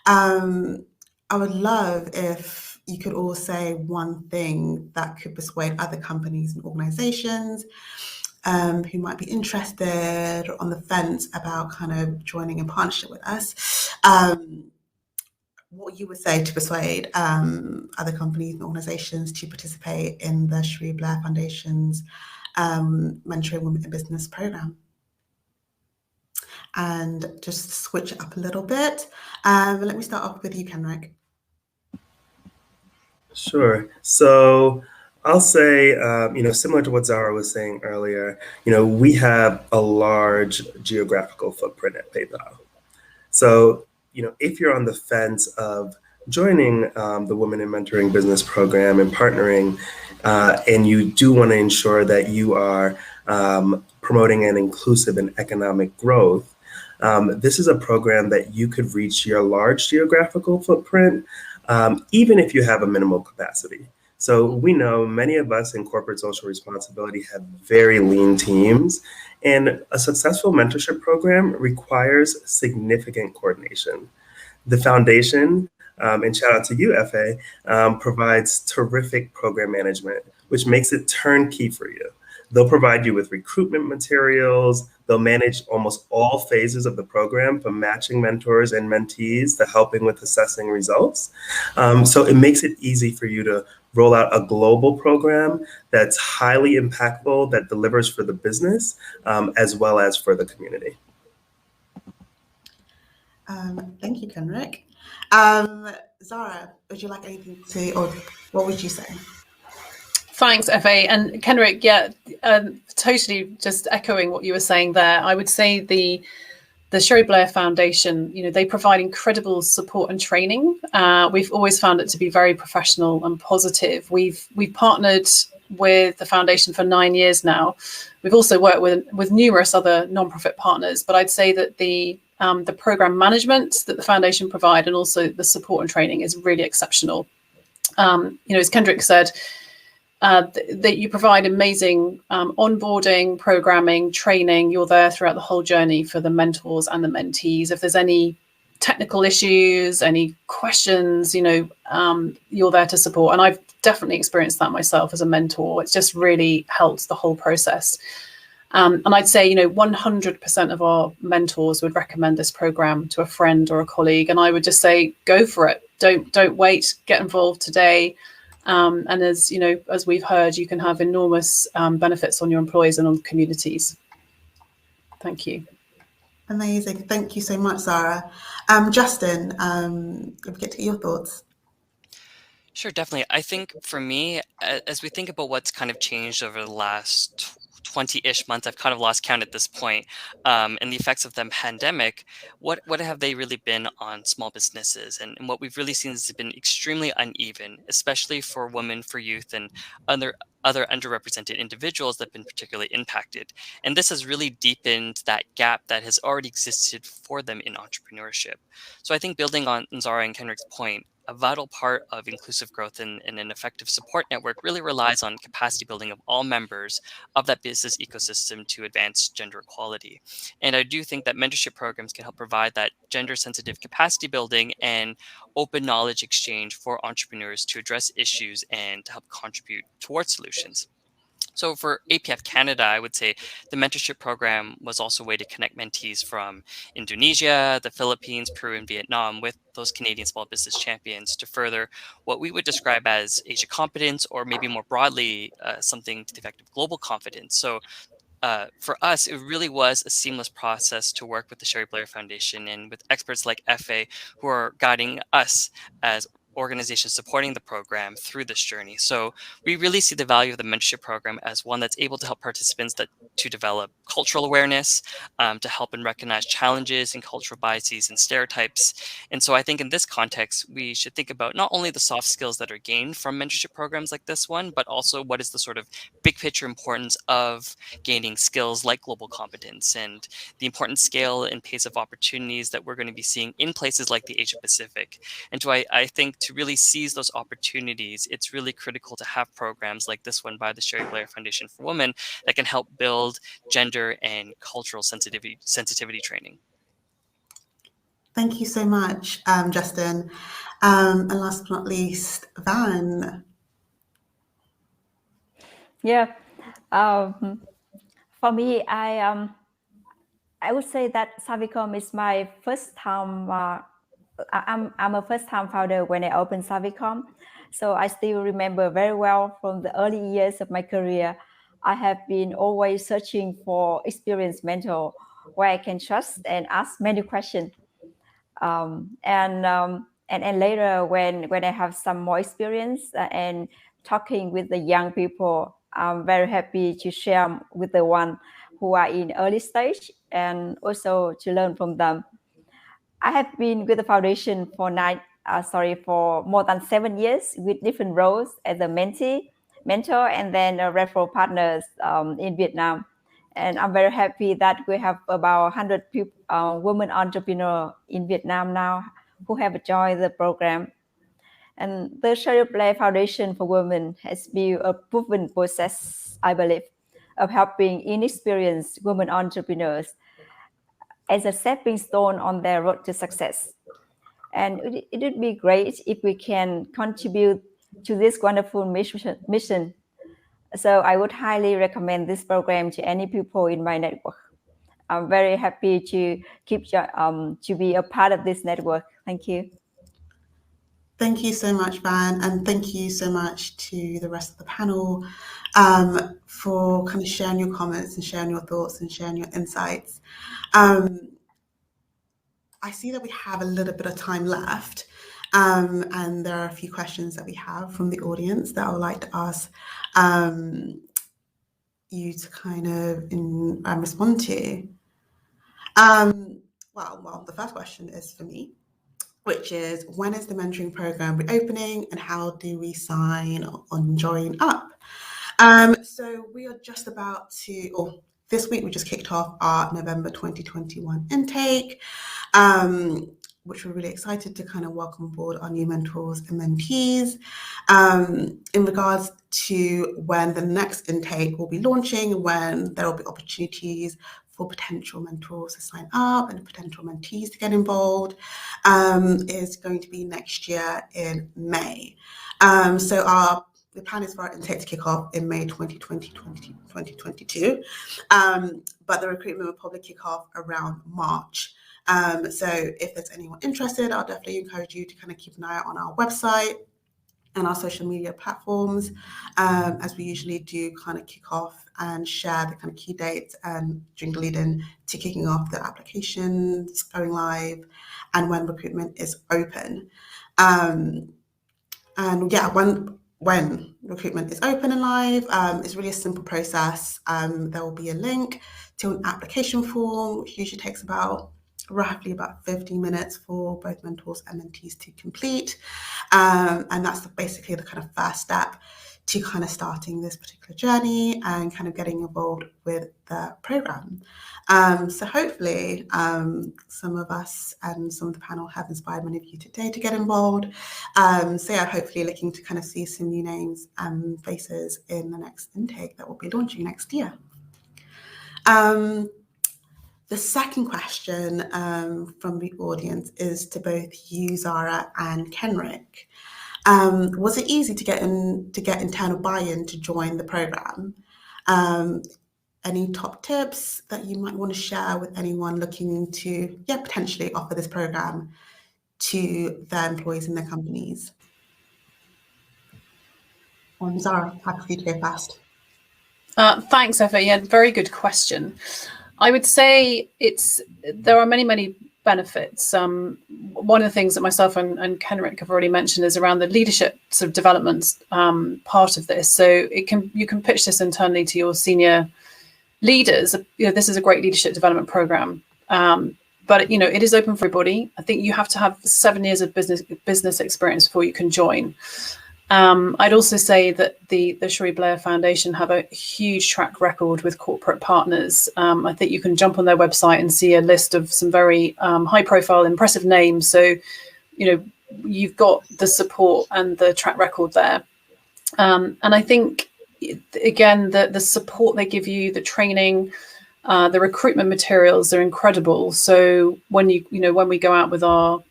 I would love if you could all say one thing that could persuade other companies and organizations who might be interested or on the fence about kind of joining in partnership with us, what you would say to persuade other companies and organizations to participate in the Cherie Blair Foundation's Mentoring Women in Business program. And just switch it up a little bit. Let me start off with you, Kendrick. Sure. So I'll say, similar to what Zara was saying earlier, we have a large geographical footprint at PayPal. So, if you're on the fence of joining the Women in Mentoring Business program and partnering, and you do want to ensure that you are promoting an inclusive and economic growth, this is a program that you could reach your large geographical footprint, even if you have a minimal capacity. So we know many of us in corporate social responsibility have very lean teams, and a successful mentorship program requires significant coordination. The foundation, and shout out to you, FA, provides terrific program management, which makes it turnkey for you. They'll provide you with recruitment materials. They'll manage almost all phases of the program, from matching mentors and mentees to helping with assessing results. So it makes it easy for you to roll out a global program that's highly impactful, that delivers for the business, as well as for the community. Thank you, Kendrick. Zara, would you like anything to say, or what would you say? Thanks, FA. And Kendrick, totally just echoing what you were saying there. I would say the Cherie Blair Foundation, they provide incredible support and training. We've always found it to be very professional and positive. We've partnered with the foundation for 9 years now. We've also worked with numerous other nonprofit partners, but I'd say that the program management that the foundation provide and also the support and training is really exceptional. As Kendrick said, that you provide amazing onboarding, programming, training. You're there throughout the whole journey for the mentors and the mentees. If there's any technical issues, any questions, you're there to support. And I've definitely experienced that myself as a mentor. It's just really helped the whole process. And I'd say, 100% of our mentors would recommend this program to a friend or a colleague. And I would just say, go for it. Don't wait. Get involved today. And as we've heard, you can have enormous benefits on your employees and on communities. Thank you. Amazing. Thank you so much, Zara. Justin, if we get to your thoughts. Sure, definitely. I think for me, as we think about what's kind of changed over the last 20-ish months, I've kind of lost count at this point, and the effects of the pandemic, what have they really been on small businesses? And what we've really seen has been extremely uneven, especially for women, for youth, and other underrepresented individuals that have been particularly impacted. And this has really deepened that gap that has already existed for them in entrepreneurship. So I think, building on Zara and Kendrick's point, a vital part of inclusive growth and an effective support network really relies on capacity building of all members of that business ecosystem to advance gender equality. And I do think that mentorship programs can help provide that gender-sensitive capacity building and open knowledge exchange for entrepreneurs to address issues and to help contribute towards solutions. So for APF Canada, I would say the mentorship program was also a way to connect mentees from Indonesia, the Philippines, Peru, and Vietnam with those Canadian small business champions to further what we would describe as Asia competence, or maybe more broadly, something to the effect of global competence. So for us, it really was a seamless process to work with the Cherie Blair Foundation and with experts like FA who are guiding us as organizations supporting the program through this journey. So we really see the value of the mentorship program as one that's able to help participants to develop cultural awareness, to help and recognize challenges and cultural biases and stereotypes. And so I think in this context, we should think about not only the soft skills that are gained from mentorship programs like this one, but also what is the sort of big picture importance of gaining skills like global competence and the important scale and pace of opportunities that we're going to be seeing in places like the Asia Pacific. And so I think to really seize those opportunities, it's really critical to have programs like this one by the Cherie Blair Foundation for Women that can help build gender and cultural sensitivity training. Thank you so much, Justin. And last but not least, Van. Yeah. For me, I would say that Savicom is my first time. I'm a first-time founder when I opened Savicom, so I still remember very well from the early years of my career. I have been always searching for experienced mentor where I can trust and ask many questions. And later, when I have some more experience and talking with the young people, I'm very happy to share with the one who are in early stage and also to learn from them. I have been with the foundation for more than 7 years with different roles as a mentee, mentor, and then a referral partners in Vietnam. And I'm very happy that we have about 100 women entrepreneurs in Vietnam now who have joined the program. And the Cherie Blair Foundation for Women has built a proven process, I believe, of helping inexperienced women entrepreneurs as a stepping stone on their road to success. And it would be great if we can contribute to this wonderful mission. So I would highly recommend this program to any people in my network. I'm very happy to to be a part of this network. Thank you. Thank you so much, Van, and thank you so much to the rest of the panel for kind of sharing your comments and sharing your thoughts and sharing your insights. I see that we have a little bit of time left, and there are a few questions that we have from the audience that I would like to ask you to kind of respond to. Well, the first question is for me, which is, when is the mentoring program reopening and how do we sign on join up? So we are just about to, or this week we just kicked off our November 2021 intake, which we're really excited to kind of welcome aboard our new mentors and mentees. In regards to when the next intake will be launching, when there will be opportunities for potential mentors to sign up and potential mentees to get involved, is going to be next year in May. So the plan is for our intake to kick off in May 2022, but the recruitment will probably kick off around March. So if there's anyone interested, I'll definitely encourage you to kind of keep an eye out on our website and our social media platforms, as we usually do kind of kick off and share the kind of key dates during the lead-in to kicking off the applications, going live, and when recruitment is open. And yeah, when recruitment is open and live, it's really a simple process. There will be a link to an application form, which usually takes roughly about 15 minutes for both mentors and mentees to complete. And that's basically the kind of first step to kind of starting this particular journey and kind of getting involved with the program. So hopefully some of us and some of the panel have inspired many of you today to get involved. So yeah, hopefully looking to kind of see some new names and faces in the next intake that will be launching next year. The second question from the audience is to both you, Zara, and Kenrick. Was it easy to get internal buy-in to join the program? Any top tips that you might want to share with anyone looking to potentially offer this program to their employees in their companies? Zara, happy for you to go first. Thanks, Eva. Yeah, very good question. I would say there are many benefits. One of the things that myself and Kenrick have already mentioned is around the leadership sort of development part of this. So you can pitch this internally to your senior leaders. This is a great leadership development program. But it is open for everybody. I think you have to have 7 years of business experience before you can join. I'd also say that the Cherie Blair Foundation have a huge track record with corporate partners. I think you can jump on their website and see a list of some very high-profile, impressive names. So, you've got the support and the track record there. And I think, again, the support they give you, the training, the recruitment materials are incredible. So when we go out with our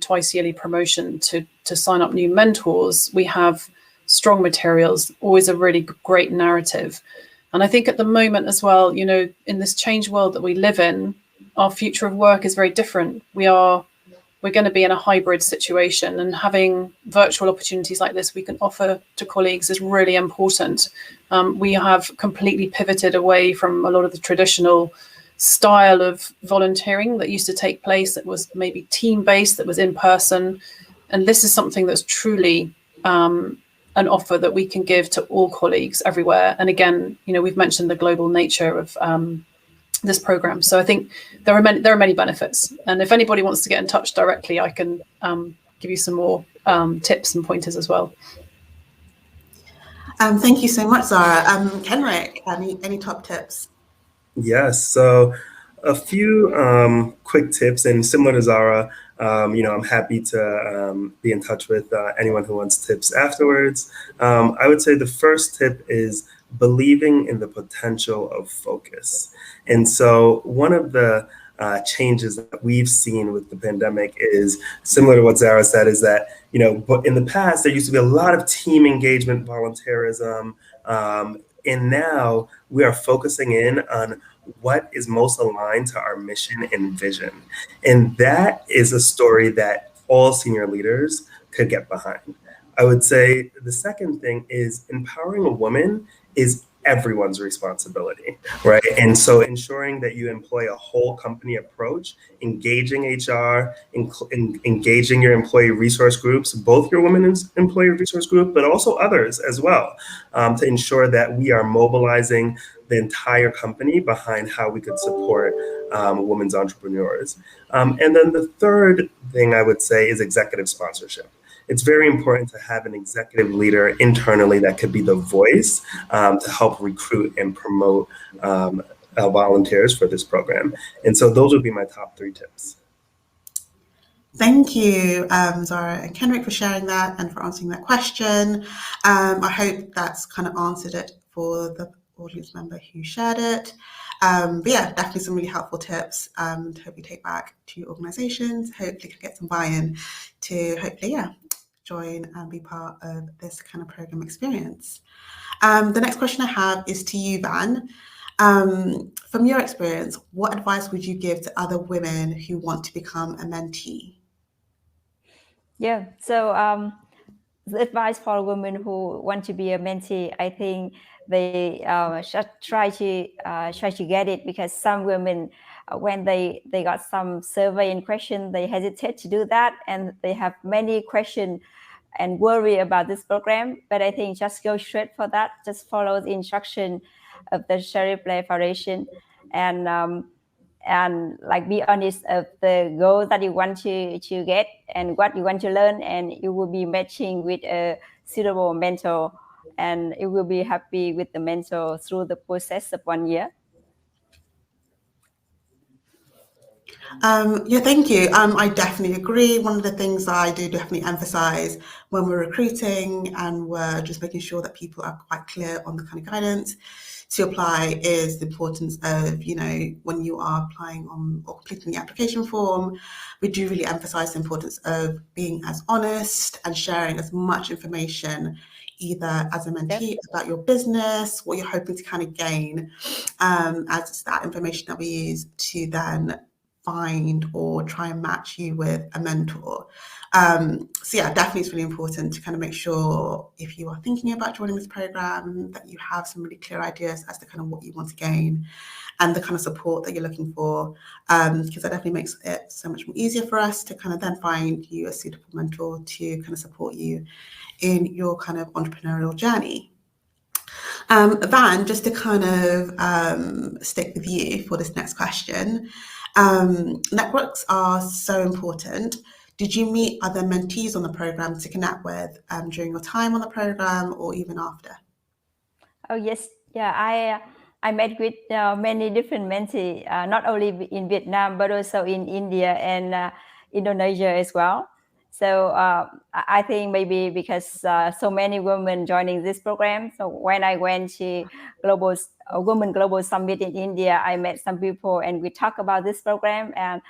twice yearly promotion to sign up new mentors, we have strong materials, always a really great narrative. And I think at the moment as well, in this changed world that we live in, our future of work is very different. We're going to be in a hybrid situation, and having virtual opportunities like this we can offer to colleagues is really important. We have completely pivoted away from a lot of the traditional style of volunteering that used to take place, that was maybe team-based, that was in person. And this is something that's truly an offer that we can give to all colleagues everywhere. And again, we've mentioned the global nature of this program. So I think there are many benefits. And if anybody wants to get in touch directly, I can give you some more tips and pointers as well. Thank you so much, Zara. Kenrick, any top tips? Yes. So a few quick tips, and similar to Zara, I'm happy to be in touch with anyone who wants tips afterwards. I would say the first tip is believing in the potential of focus. And so one of the changes that we've seen with the pandemic is similar to what Zara said, is that, but in the past, there used to be a lot of team engagement, volunteerism, and now we are focusing in on what is most aligned to our mission and vision. And that is a story that all senior leaders could get behind. I would say the second thing is empowering a woman is everyone's responsibility, right? And so ensuring that you employ a whole company approach, engaging HR, engaging your employee resource groups, both your women's employee resource group, but also others as well, to ensure that we are mobilizing the entire company behind how we could support women's entrepreneurs. And then the third thing I would say is executive sponsorship. It's very important to have an executive leader internally that could be the voice to help recruit and promote volunteers for this program. And so those would be my top 3 tips. Thank you, Zara and Kenrick, for sharing that and for answering that question. I hope that's kind of answered it for the audience member who shared it. But yeah, definitely some really helpful tips to hope you take back to your organizations. Hopefully can get some buy-in to hopefully, join and be part of this kind of program experience. The next question I have is to you, Van. From your experience, what advice would you give to other women who want to become a mentee? Yeah, so the advice for women who want to be a mentee, I think they should try to get it, because some women, when they got some survey in question, they hesitate to do that, and they have many questions and worry about this program. But I think just go straight for that, just follow the instruction of the Cherie Blair Foundation, and like be honest of the goal that you want to get and what you want to learn, and you will be matching with a suitable mentor, and you will be happy with the mentor through the process of 1 year. Yeah, thank you. I definitely agree. One of the things that I do definitely emphasize when we're recruiting and we're just making sure that people are quite clear on the kind of guidance to apply is the importance of, when you are applying on or completing the application form, we do really emphasize the importance of being as honest and sharing as much information, either as a mentee about your business, what you're hoping to kind of gain, as that information that we use to then find or try and match you with a mentor. So yeah, definitely it's really important to kind of make sure if you are thinking about joining this program that you have some really clear ideas as to kind of what you want to gain and the kind of support that you're looking for, because that definitely makes it so much more easier for us to kind of then find you a suitable mentor to kind of support you in your kind of entrepreneurial journey. Van, just to kind of stick with you for this next question, networks are so important. Did you meet other mentees on the program to connect with during your time on the program or even after? Oh yes, yeah, I met with many different mentees, not only in Vietnam but also in India and Indonesia as well. So I think maybe because so many women joining this program. So when I went to Women Global Summit in India, I met some people and we talked about this program, and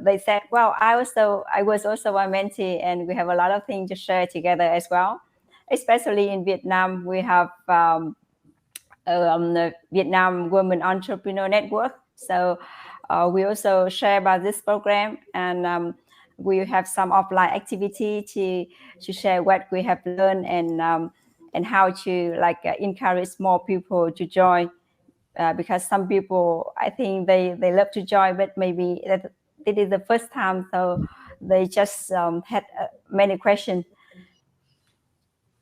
they said, "Well, I was also a mentee, and we have a lot of things to share together as well." Especially in Vietnam, we have the Vietnam Women Entrepreneur Network. So we also share about this program, and we have some offline activity to share what we have learned and how to encourage more people to join. Because some people, I think they love to join, but maybe it is the first time, so they just had many questions.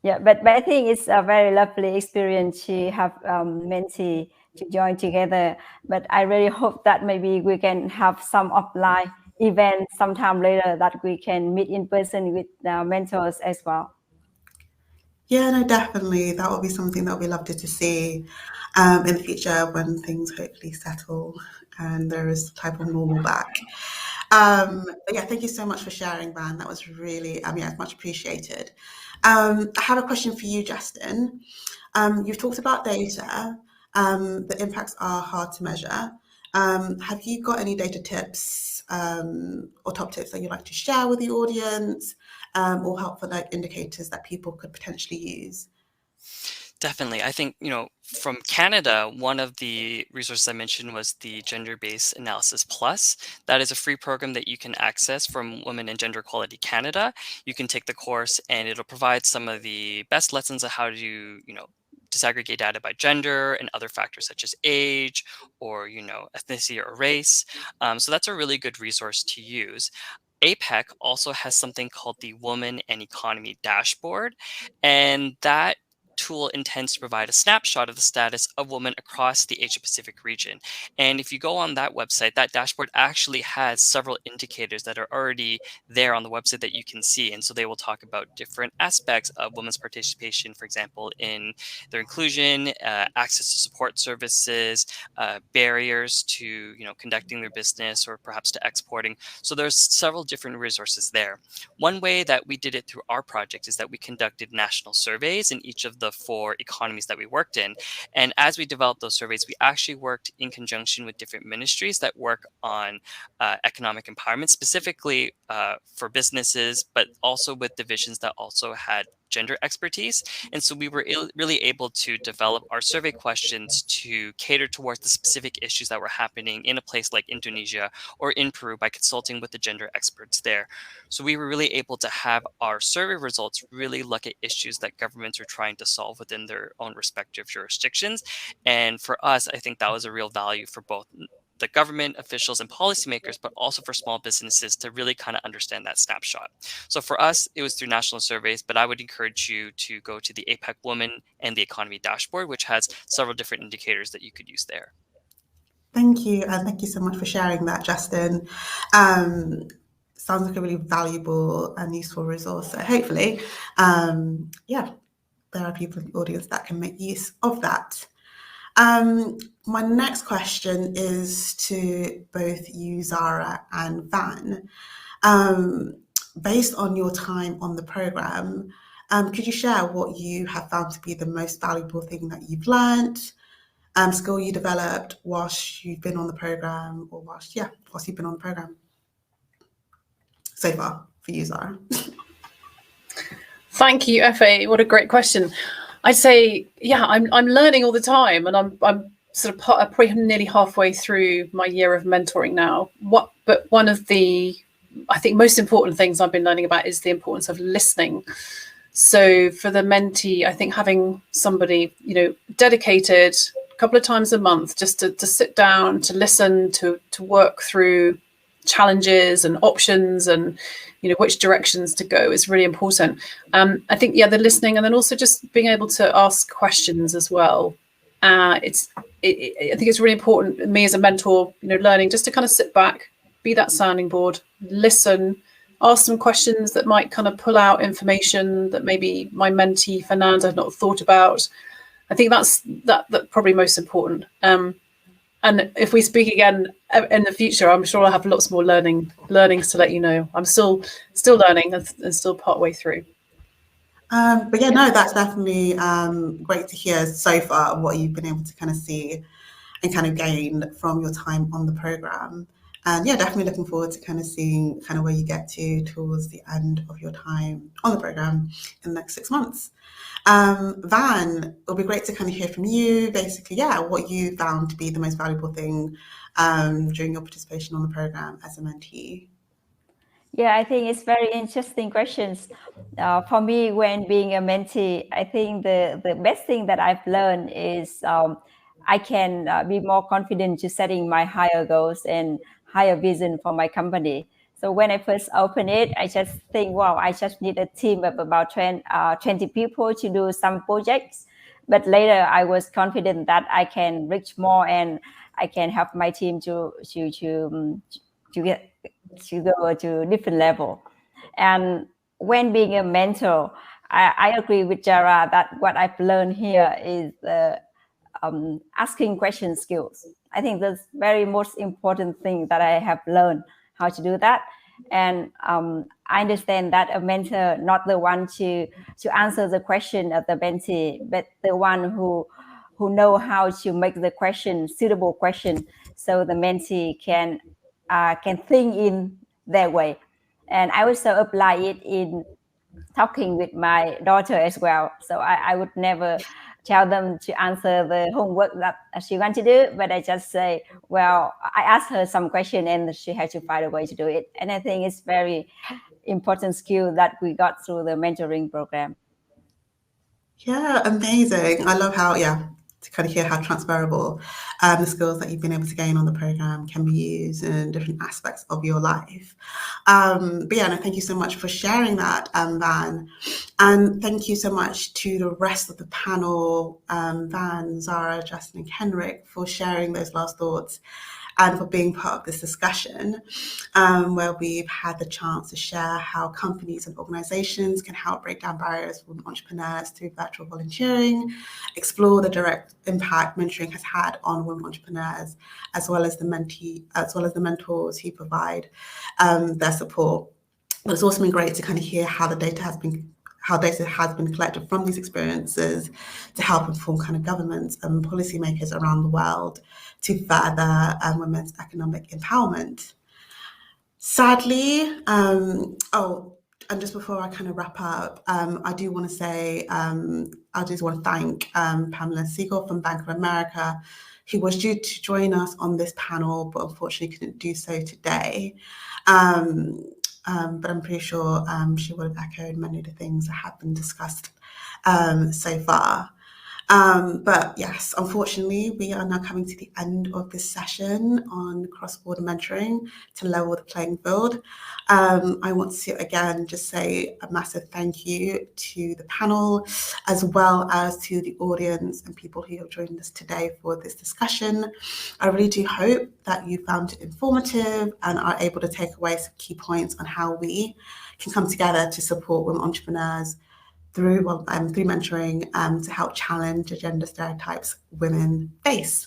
Yeah, but I think it's a very lovely experience to have mentee to join together. But I really hope that maybe we can have some offline event sometime later that we can meet in person with mentors as well. Yeah, no, definitely. That would be something that we love to see in the future when things hopefully settle and there is type of normal back. But yeah, thank you so much for sharing, Van. That was really, yeah, it's much appreciated. I have a question for you, Justin. You've talked about data. The impacts are hard to measure. Have you got any data tips or top tips that you'd like to share with the audience, or helpful indicators that people could potentially use? Definitely. I think, from Canada, one of the resources I mentioned was the Gender-Based Analysis Plus. That is a free program that you can access from Women and Gender Equality Canada. You can take the course and it'll provide some of the best lessons of how to, disaggregate data by gender and other factors such as age or, ethnicity or race. So that's a really good resource to use. Apec also has something called the Woman and Economy Dashboard, and that tool intends to provide a snapshot of the status of women across the Asia Pacific region. And if you go on that website, that dashboard actually has several indicators that are already there on the website that you can see. And so they will talk about different aspects of women's participation, for example, in their inclusion, access to support services, barriers to conducting their business or perhaps to exporting. So there's several different resources there. One way that we did it through our project is that we conducted national surveys in each of the 4 economies that we worked in. And as we developed those surveys, we actually worked in conjunction with different ministries that work on economic empowerment, specifically for businesses, but also with divisions that also had gender expertise. And so we were really able to develop our survey questions to cater towards the specific issues that were happening in a place like Indonesia or in Peru by consulting with the gender experts there. So we were really able to have our survey results really look at issues that governments are trying to solve within their own respective jurisdictions. And for us, I think that was a real value for both the government officials and policymakers, but also for small businesses to really kind of understand that snapshot. So for us, it was through national surveys, but I would encourage you to go to the APEC Women and the Economy Dashboard, which has several different indicators that you could use there. Thank you, and thank you so much for sharing that, Justin. Sounds like a really valuable and useful resource. So hopefully, yeah, there are people in the audience that can make use of that. My next question is to both you, Zara, and Van. Based on your time on the program, could you share what you have found to be the most valuable thing that you've learned, skill you developed whilst you've been on the program, or whilst you've been on the program so far for you, Zara? Thank you, Effie. What a great question. I'd say, yeah, I'm learning all the time, and I'm sort of probably nearly halfway through my year of mentoring now. But one of the, I think, most important things I've been learning about is the importance of listening. So for the mentee, I think having somebody, dedicated a couple of times a month just to sit down, to listen, to work through challenges and options and which directions to go is really important. I think the listening, and then also just being able to ask questions as well. I think it's really important, me as a mentor, learning just to kind of sit back, be that sounding board, listen, ask some questions that might kind of pull out information that maybe my mentee Fernanda had not thought about. I think that's probably most important. And if we speak again in the future, I'm sure I'll have lots more learnings to let you know. I'm still learning and still part way through. But yeah, no, that's definitely great to hear so far what you've been able to kind of see and kind of gain from your time on the program. And yeah, definitely looking forward to kind of seeing kind of where you get to towards the end of your time on the program in the next 6 months. Van, it'll be great to kind of hear from you, basically, what you found to be the most valuable thing during your participation on the program as a mentee. Yeah, I think it's very interesting questions. For me, when being a mentee, I think the best thing that I've learned is I can be more confident to setting my higher goals and higher vision for my company. So when I first opened it, I just think, wow, I just need a team of about 20 people to do some projects. But later, I was confident that I can reach more and I can help my team to go to a different level. And when being a mentor, I agree with Jara that what I've learned here is asking question skills. I think that's very most important thing that I have learned how to do that. And I understand that a mentor, not the one to answer the question of the mentee, but the one who know how to make the question suitable question, so the mentee can think in their way. And I also apply it in talking with my daughter as well. So I would never tell them to answer the homework that she wants to do, but I just say, well, I asked her some question and she had to find a way to do it. And I think it's very important skill that we got through the mentoring program. Yeah, amazing. I love how, to kind of hear how transferable the skills that you've been able to gain on the program can be used in different aspects of your life. But yeah, no, thank you so much for sharing that, Van. And thank you so much to the rest of the panel, Van, Zara, Justin, and Kenrick, for sharing those last thoughts and for being part of this discussion, where we've had the chance to share how companies and organizations can help break down barriers for entrepreneurs through virtual volunteering, explore the direct impact mentoring has had on women entrepreneurs, as well as the mentors who provide their support. But it's also been great to kind of hear how data has been collected from these experiences to help inform kind of governments and policymakers around the world to further women's economic empowerment. Sadly, and just before I kind of wrap up, I do want to say, I just want to thank Pamela Siegel from Bank of America, who was due to join us on this panel, but unfortunately couldn't do so today. But I'm pretty sure she would have echoed many of the things that have been discussed so far. But yes, unfortunately, we are now coming to the end of this session on cross-border mentoring to level the playing field. I want to again just say a massive thank you to the panel, as well as to the audience and people who have joined us today for this discussion. I really do hope that you found it informative and are able to take away some key points on how we can come together to support women entrepreneurs through mentoring to help challenge the gender stereotypes women face.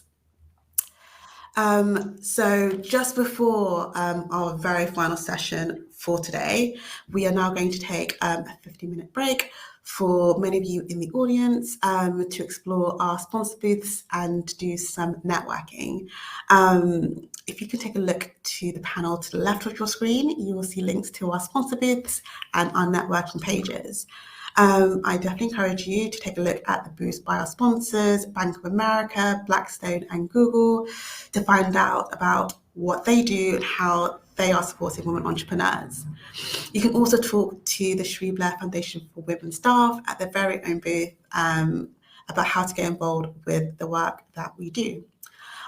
So just before our very final session for today, we are now going to take a 15-minute break for many of you in the audience to explore our sponsor booths and do some networking. If you could take a look to the panel to the left of your screen, you will see links to our sponsor booths and our networking pages. I definitely encourage you to take a look at the boost by our sponsors, Bank of America, Blackstone, and Google, to find out about what they do and how they are supporting women entrepreneurs. You can also talk to the Cherie Blair Foundation for Women staff at their very own booth about how to get involved with the work that we do.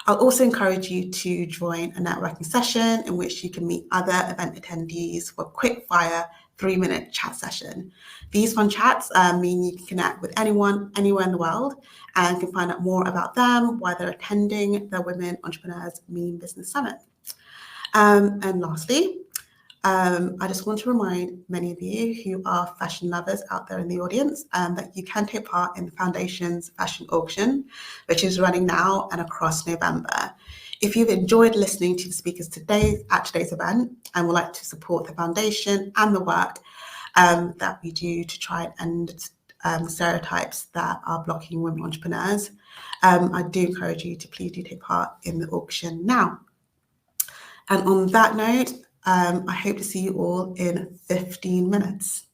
I'll also encourage you to join a networking session in which you can meet other event attendees for a quick fire 3-minute chat session. These fun chats mean you can connect with anyone, anywhere in the world, and can find out more about them, why they're attending the Women Entrepreneurs Mean Business Summit. And lastly, I just want to remind many of you who are fashion lovers out there in the audience that you can take part in the Foundation's fashion auction, which is running now and across November. If you've enjoyed listening to the speakers today at today's event and would like to support the Foundation and the work that we do to try and end stereotypes that are blocking women entrepreneurs, I do encourage you to please do take part in the auction now. And on that note, I hope to see you all in 15 minutes.